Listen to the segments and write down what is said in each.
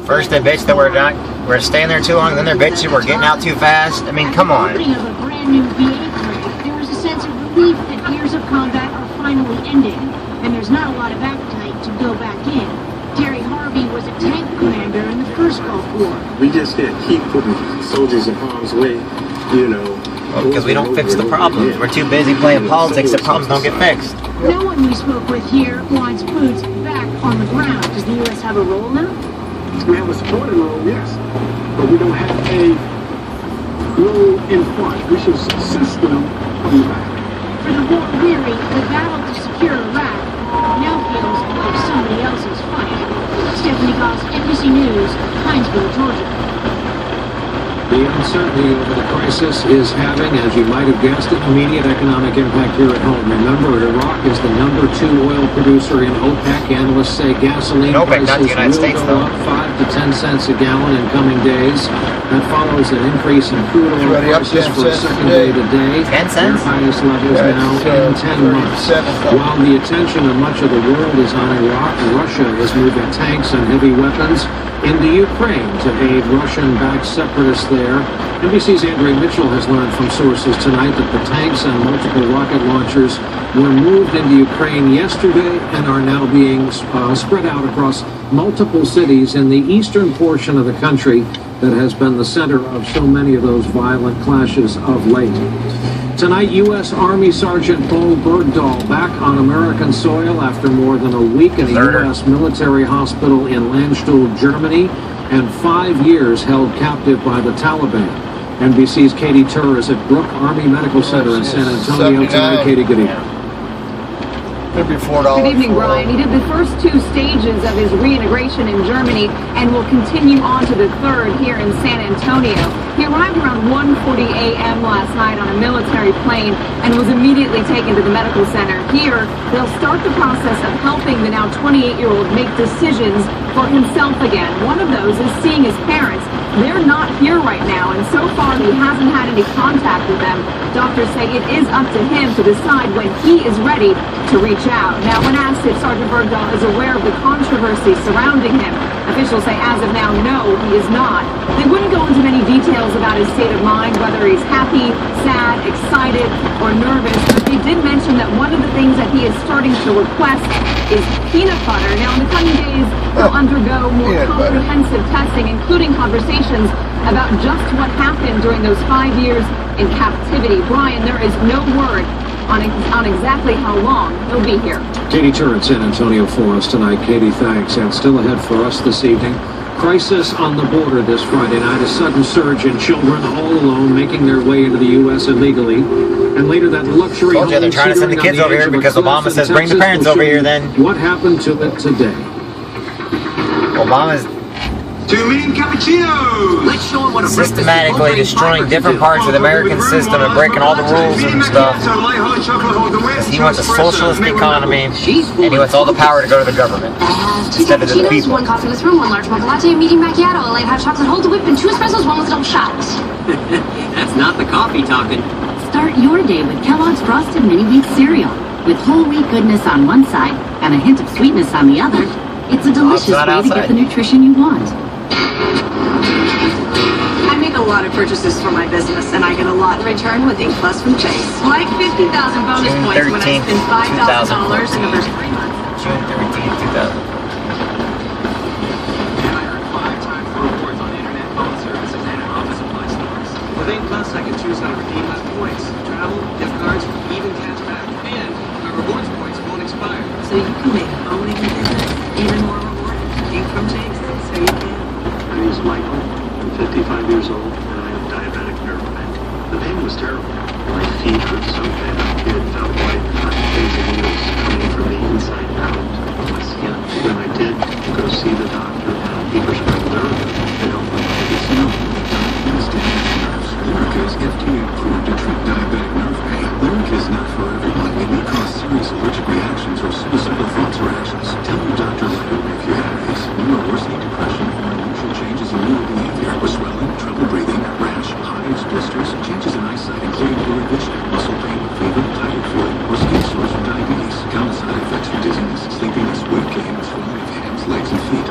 First they bitch that we're staying there too long, then they're bitching we're getting out too fast. I mean, come on. At the opening of a brand new VA parade, there was a sense of relief that years of combat are finally ending, and there's not a lot of appetite to go back in. Terry Harvey was a tank commander in the first Gulf War. We just can't keep putting soldiers in harm's way, you know. Well, because we don't fix the problems. We're too busy playing politics that problems don't get fixed. No one we spoke with here wants boots back on the ground. Does the U.S. have a role now? We have a supporting role, yes, but we don't have a role in front. We should assist them from the back. For the war weary, the battle to secure Iraq now feels like somebody else's fight. Stephanie Goss, NBC News, Hinesville, Georgia. The uncertainty over the crisis is having, as you might have guessed, an immediate economic impact here at home. Remember, Iraq is the #2 oil producer in OPEC. Analysts say gasoline prices will go up 5 to 10 cents a gallon in coming days. That follows an increase in crude oil prices for a second day today. 10 cents? Their highest levels now in 10 months. While the attention of much of the world is on Iraq, Russia is moving tanks and heavy weapons into Ukraine to aid Russian-backed separatists there. NBC's Andrea Mitchell has learned from sources tonight that the tanks and multiple rocket launchers were moved into Ukraine yesterday and are now being spread out across multiple cities in the eastern portion of the country that has been the center of so many of those violent clashes of late. Tonight, U.S. Army Sergeant Bo Bergdahl back on American soil after more than a week in a U.S. military hospital in Landstuhl, Germany, and 5 years held captive by the Taliban. NBC's Katie Turr is at Brooke Army Medical Center in San Antonio tonight. Katie, good evening. Good evening, Brian. He did the first 2 stages of his reintegration in Germany and will continue on to the 3rd here in San Antonio. He arrived around 1:40 a.m. last night on a military plane and was immediately taken to the medical center. Here, they'll start the process of helping the now 28-year-old make decisions for himself again. One of those is seeing his parents. They're not here right now, and so far he hasn't had any contact with them. Doctors say it is up to him to decide when he is ready to reach out. Now, when asked if Sergeant Bergdahl is aware of the controversy surrounding him, officials say as of now, no, he is not. They wouldn't go into many details about his state of mind, whether he's happy, sad, excited, or nervous, but they did mention that one of the things that he is starting to request is peanut butter. Now, in the coming days, he'll undergo more comprehensive testing, including conversations about just what happened during those 5 years in captivity. Brian, there is no word on exactly how long he'll be here. Katie Turr in San Antonio for us tonight. Katie, thanks. And still ahead for us this evening, crisis on the border this Friday night. A sudden surge in children all alone making their way into the U.S. illegally. And later that luxury home they're trying to send the kids over here because Obama says bring the parents over here then. What happened to it today? Obama's 2 million cappuccinos! Let's show them what a systematically destroying different parts of the American system and breaking all the rules and stuff. Because he wants a socialist economy and he wants all the power to go to the government instead of to the people. 1 coffee with room, 1 large mocha latte, a medium macchiato, a light hot chocolate, hold the whip, and 2 espressos, 1 with a double shot. That's not the coffee talking. Start your day with Kellogg's Frosted Mini Wheat Cereal. With whole wheat goodness on one side and a hint of sweetness on the other, it's a delicious way to get the nutrition you want. I make a lot of purchases for my business, and I get a lot in return with A+ from Chase. Like 50,000 bonus points when I spend $5,000 in the first 3 months. June 13, 2000. With A+, I can choose how to redeem my points, travel, gift cards, even cash back. And my rewards points won't expire. So you can make owning a business even more rewarding. A from Chase, so you can. My name is Michael. I'm 55 years old, and I have diabetic nerve pain. The pain was terrible. My feet hurt so bad. It felt like things and needles coming from the inside out of my skin. When I did go see the doctor, he prescribed Lyrica to help my body heal. Lyrica is FDA approved to treat diabetic nerve pain. Lyrica is not for everyone. It may cause serious allergic reactions or suicidal thoughts or actions. Tell your doctor right away if you have these. New or worsening depression or unusual changes in mood behavior, or swelling, trouble breathing, rash, hot-itch blisters, changes in eyesight, including blurry vision, muscle pain, fever, tired feeling, or skin sores from diabetes. Common side effects are dizziness, sleepiness, weight gain, or swelling of hands, legs, and feet.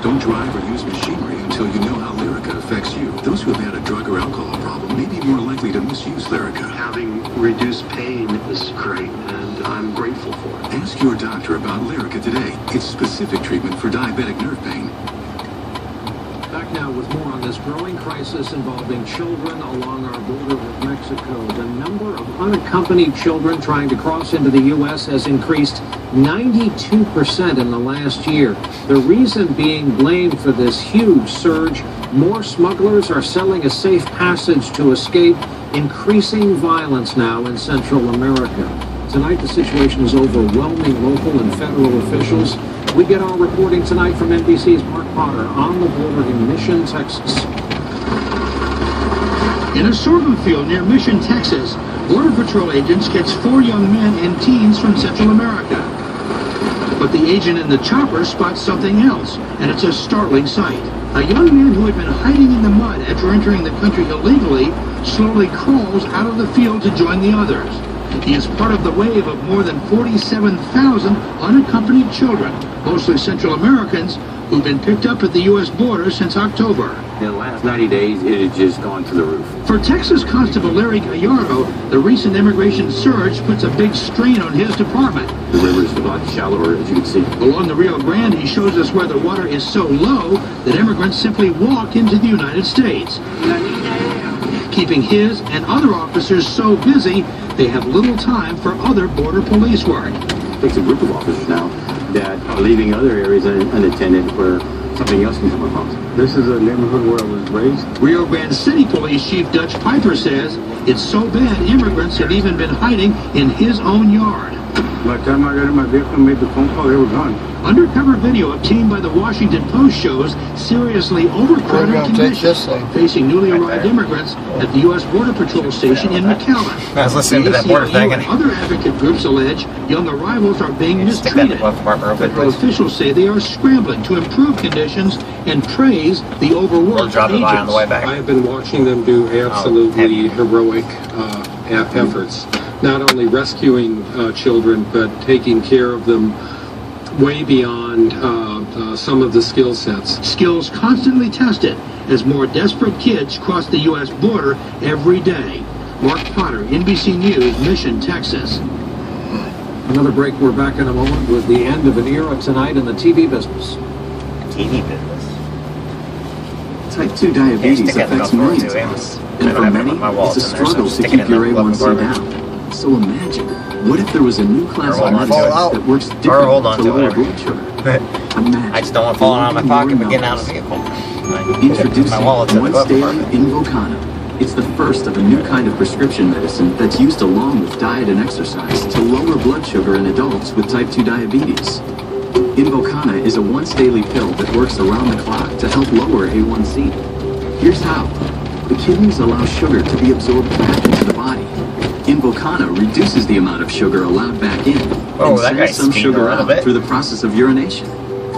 Don't drive or use machinery until you know how Lyrica affects you. Those who have had a drug or alcohol problem may be more likely to misuse Lyrica. Having reduced pain is great, and I'm grateful for it. Ask your doctor about Lyrica today. It's specific treatment for diabetic nerve pain. Back now with more on this growing crisis involving children along our border with Mexico. The number of unaccompanied children trying to cross into the U.S. has increased 92% in the last year. The reason being blamed for this huge surge, more smugglers are selling a safe passage to escape, increasing violence now in Central America. Tonight, the situation is overwhelming local and federal officials. We get our reporting tonight from NBC's Mark Potter on the border in Mission, Texas. In a sorghum field near Mission, Texas, Border Patrol agents catch 4 young men and teens from Central America. But the agent in the chopper spots something else, and it's a startling sight. A young man who had been hiding in the mud after entering the country illegally slowly crawls out of the field to join the others. He is part of the wave of more than 47,000 unaccompanied children, mostly Central Americans, who've been picked up at the U.S. border since October. In the last 90 days, it has just gone to the roof. For Texas Constable Larry Gallardo, the recent immigration surge puts a big strain on his department. The river is a lot shallower, as you can see. Along the Rio Grande, he shows us where the water is so low that immigrants simply walk into the United States. Keeping his and other officers so busy, they have little time for other border police work. It takes a group of officers now that are leaving other areas unattended where something else can come across. This is a neighborhood where I was raised. Rio Grande City Police Chief Dutch Piper says it's so bad immigrants have even been hiding in his own yard. By the time I got in my vehicle and made the phone call, they were gone. Undercover video obtained by the Washington Post shows seriously overcrowded conditions facing newly arrived immigrants at the U.S. Border Patrol station in McAllen. I was listening to that border thing, and other advocate groups allege young arrivals are being mistreated. Federal officials say they are scrambling to improve conditions and praise the overworked agents. I have been watching them do absolutely heroic efforts, not only rescuing children, but taking care of them way beyond some of the skill sets. Skills constantly tested as more desperate kids cross the U.S. border every day. Mark Potter, NBC News, Mission, Texas. Another break. We're back in a moment with the end of an era tonight in the TV business. TV business. Type 2 diabetes affects millions. And for many, it's a struggle to keep your A1C down. So imagine, what if there was a new class of medicine that works differently to lower blood sugar? I just don't want falling out of my pocket but getting out of the vehicle. Introducing my wallet's in the glove once-daily compartment. Invokana. It's the first of a new kind of prescription medicine that's used along with diet and exercise to lower blood sugar in adults with type 2 diabetes. Invokana is a once-daily pill that works around the clock to help lower A1C. Here's how. The kidneys allow sugar to be absorbed back into the body. Invokana reduces the amount of sugar allowed back in and sends some sugar out through the process of urination.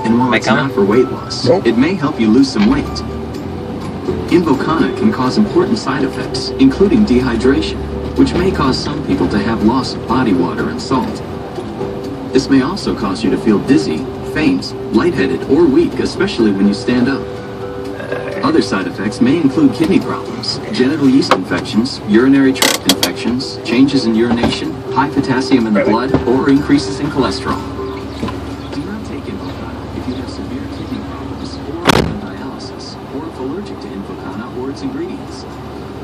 And while it's not for weight loss, it may help you lose some weight. Invokana can cause important side effects, including dehydration, which may cause some people to have loss of body water and salt. This may also cause you to feel dizzy, faint, lightheaded, or weak, especially when you stand up. Other side effects may include kidney problems, genital yeast infections, urinary tract infections, changes in urination, high potassium in the blood, or increases in cholesterol. Do not take Invokana if you have severe kidney problems, or are on dialysis, or if allergic to Invokana or its ingredients.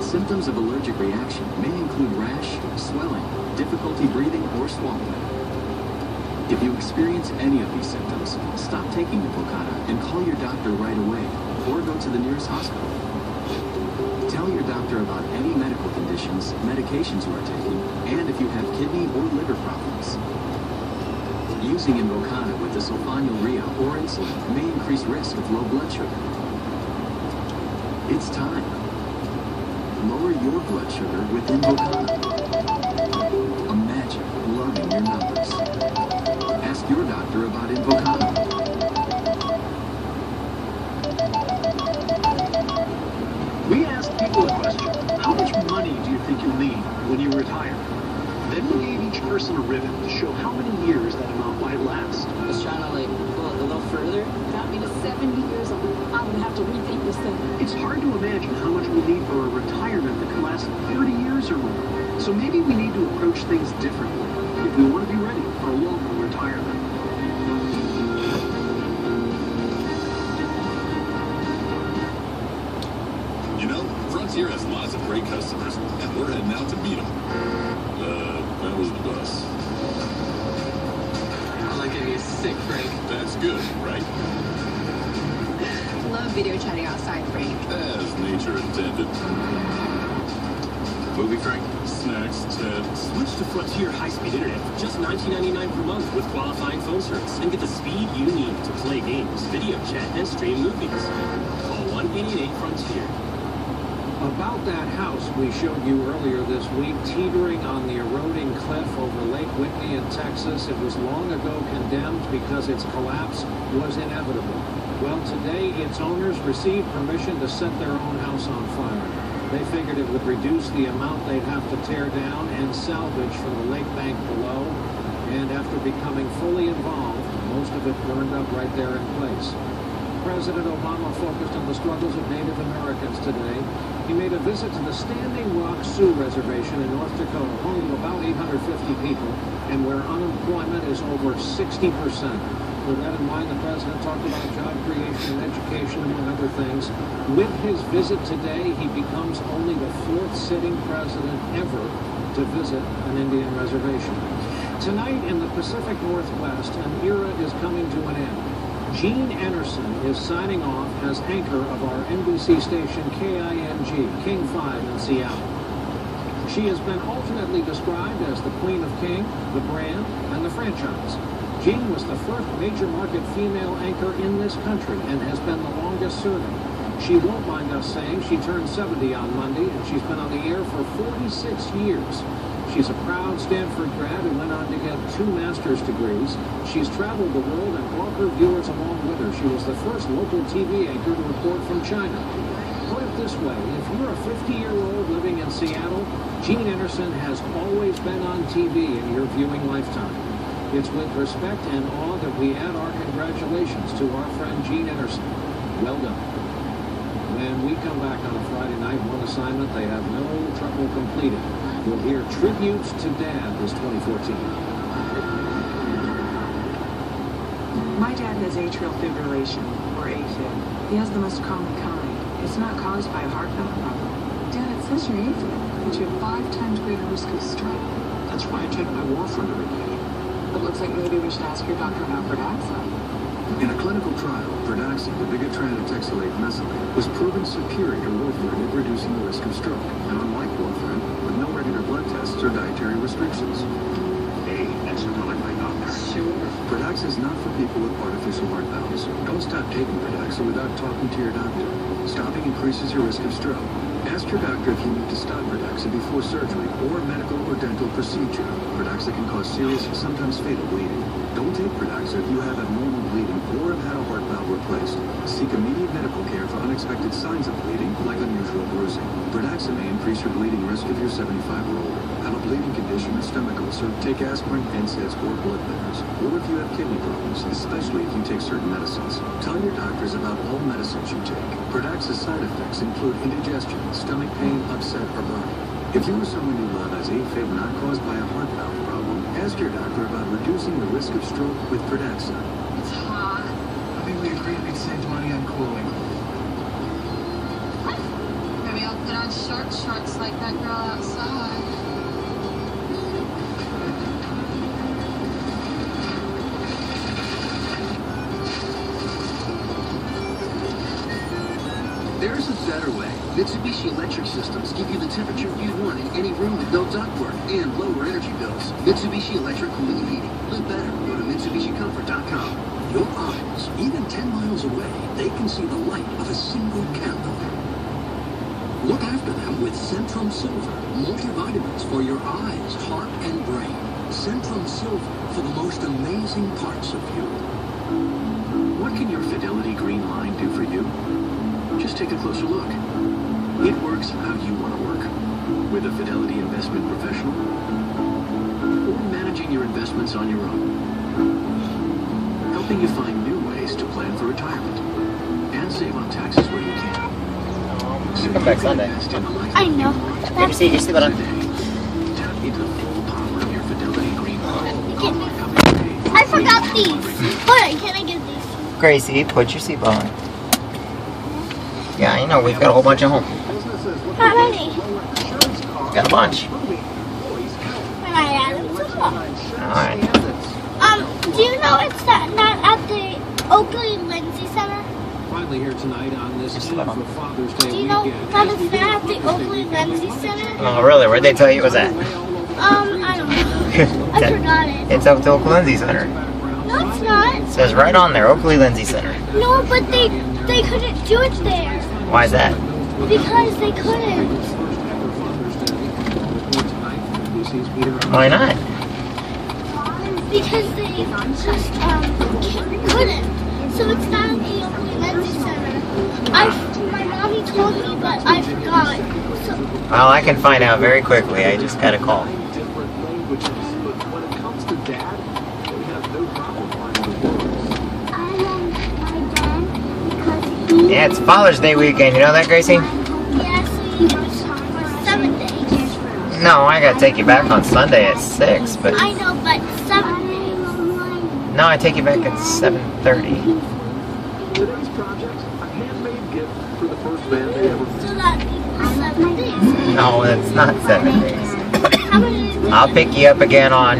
Symptoms of allergic reaction may include rash, swelling, difficulty breathing, or swallowing. If you experience any of these symptoms, stop taking Invokana and call your doctor right away, or go to the nearest hospital. Tell your doctor about any medical conditions, medications you are taking, and if you have kidney or liver problems. Using Invokana with the sulfonylurea or insulin may increase risk of low blood sugar. It's time. Lower your blood sugar with Invokana. Imagine loving your numbers. Ask your doctor about Invokana. We asked people a question. How much money do you think you'll need when you retire? Then we gave each person a ribbon to show how many years that amount might last. I was trying to go a little further. Got me to 70 years. I'm going to have to rethink this thing. It's hard to imagine how much we'll need for a retirement that can last 30 years or more. So maybe we need to approach things differently if we want to be ready for a longer retirement. You know, Frontier has lots of great customers, and we're heading out to meet them. That was the bus. I like getting sick, Frank. That's good, right? Love video chatting outside, Frank. As nature intended. Movie, Frank? Snacks, Ted. Switch to Frontier high-speed internet for just $19.99 per month with qualifying phone service and get the speed you need to play games, video chat, and stream movies. Call 1-888-FRONTIER. About that house we showed you earlier this week, teetering on the eroding cliff over Lake Whitney in Texas. It was long ago condemned because its collapse was inevitable. Well, today its owners received permission to set their own house on fire. They figured it would reduce the amount they'd have to tear down and salvage from the lake bank below. And after becoming fully involved, most of it burned up right there in place. President Obama focused on the struggles of Native Americans today. He made a visit to the Standing Rock Sioux Reservation in North Dakota, home to about 850 people, and where unemployment is over 60%. With that in mind, the president talked about job creation and education, among other things. With his visit today, he becomes only the 4th sitting president ever to visit an Indian reservation. Tonight in the Pacific Northwest, an era is coming to an end. Jean Anderson is signing off as anchor of our NBC station KING, King 5 in Seattle. She has been alternately described as the Queen of King, the brand, and the franchise. Jean was the first major market female anchor in this country and has been the longest serving. She won't mind us saying she turned 70 on Monday, and she's been on the air for 46 years. She's a proud Stanford grad who went on to get 2 master's degrees. She's traveled the world and brought her viewers along with her. She was the first local TV anchor to report from China. Put it this way, if you're a 50-year-old living in Seattle, Jean Anderson has always been on TV in your viewing lifetime. It's with respect and awe that we add our congratulations to our friend Jean Anderson. Well done. When we come back on a Friday night, one assignment they have no trouble completing. We'll hear tributes to Dad this 2014. My dad has atrial fibrillation, or AFib. He has the most common kind. It's not caused by a heart valve problem. Dad, it says you're AFib, but you have 5 times greater risk of stroke. That's why I take my warfarin every day. It looks like maybe we should ask your doctor about Pradaxa. In a clinical trial, Pradaxa, the bigotranitexylate mesylate, was proven superior to warfarin in reducing the risk of stroke, and unlike warfarin, with no regular blood tests or dietary restrictions. Hey, that's something like my doctor. Sure. Pradaxa is not for people with artificial heart valves. Don't stop taking Pradaxa without talking to your doctor. Stopping increases your risk of stroke. Ask your doctor if you need to stop Pradaxa before surgery or a medical or dental procedure. Pradaxa can cause serious, sometimes fatal bleeding. Don't take Pradaxa if you have abnormal bleeding or have had a heart valve replaced. Seek immediate medical care for unexpected signs of bleeding, like unusual bruising. Pradaxa may increase your bleeding risk if you're 75 or older, have a bleeding condition or stomach ulcer, take aspirin, NSAIDs, or blood thinners, or if you have kidney problems, especially if you take certain medicines. Tell your doctors about all medicines you take. Pradaxa's side effects include indigestion, stomach pain, upset, or burning. If you or someone you love has AFib not caused by a heart valve problem, ask your doctor about reducing the risk of stroke with Pradaxa. It's hot. I think we agreed we'd save money on cooling. Maybe I'll put on shorts like that girl outside. There's a better way. Mitsubishi Electric Systems give you the temperature you want in any room with no ductwork and lower energy bills. Mitsubishi Electric Cooling and Heating. Live better. Go to MitsubishiComfort.com. Your eyes, even 10 miles away, they can see the light of a single candle. Look after them with Centrum Silver. Multivitamins for your eyes, heart, and brain. Centrum Silver for the most amazing parts of you. What can your Fidelity Green Line do for you? Just take a closer look. It works how you want to work. With a Fidelity investment professional, or managing your investments on your own. Helping you find new ways to plan for retirement and save on Come back Sunday. I know. Your seatbelt on. I forgot these. Hold on, can I get these? Gracie, put your seatbelt on. Yeah, I know, we've got a whole bunch at home. How many? Got a bunch. When I add them to them. Alright. Do you know it's not at the Oakley Lindsay Center? Finally here tonight on this Eve for Father's Day Do you know weekend. that it's not at the Oakley Lindsay Center? Oh, really? Where'd they tell you it was at? I don't know. I forgot it. It's up to Oakley Lindsay Center. No, it's not. It says right on there, Oakley Lindsay Center. No, but they couldn't do it there. Why is that? Because they couldn't. Why not? Because they just couldn't. So it's not at the Oakley Lindsay Center. My mommy told me, but I forgot. So, Well, I can find out very quickly. I just got a call. Yeah, it's Father's Day weekend. You know that, Gracie? yes, we for 7 days. No, I gotta take you back on Sunday at 6, but... I know, but 7 days. No, I take you back at 7:30. Today's project, a handmade gift for the first man they ever So that equals 7 days. No, it's not 7 days. How many days? I'll pick you up again on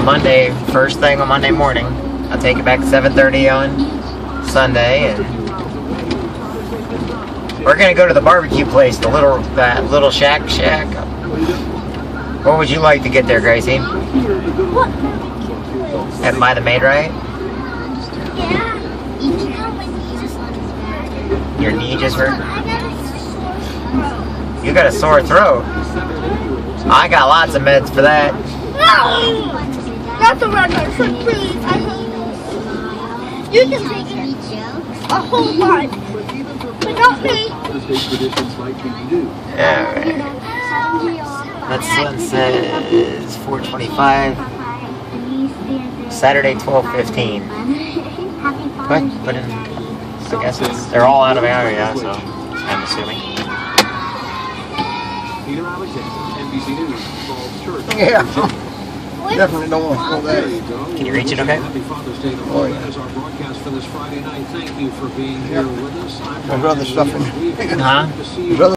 Monday, first thing on Monday morning. I'll take you back at 7:30 on Sunday, and we're gonna go to the barbecue place, that little shack. What would you like to get there, Gracie? What barbecue place? At by the maid, right? Yeah. You know my knee just hurt. Your knee just hurt? I got a sore throat. You got a sore throat. I got lots of meds for that. No! Not the red medicine, please. I hate it. You can take it. A whole lot. But not me. Alright. That sun says 4:25. Saturday 12:15. But in, I guess they're all out of area, so I'm assuming. Peter Alexander, NBC News, Falls Church. Yeah. Definitely don't want to go there. Can you reach it okay? Happy Father's Day to all. That is our broadcast for this Friday night. Thank you for being here with us. My brother's stuffing. Huh? Brother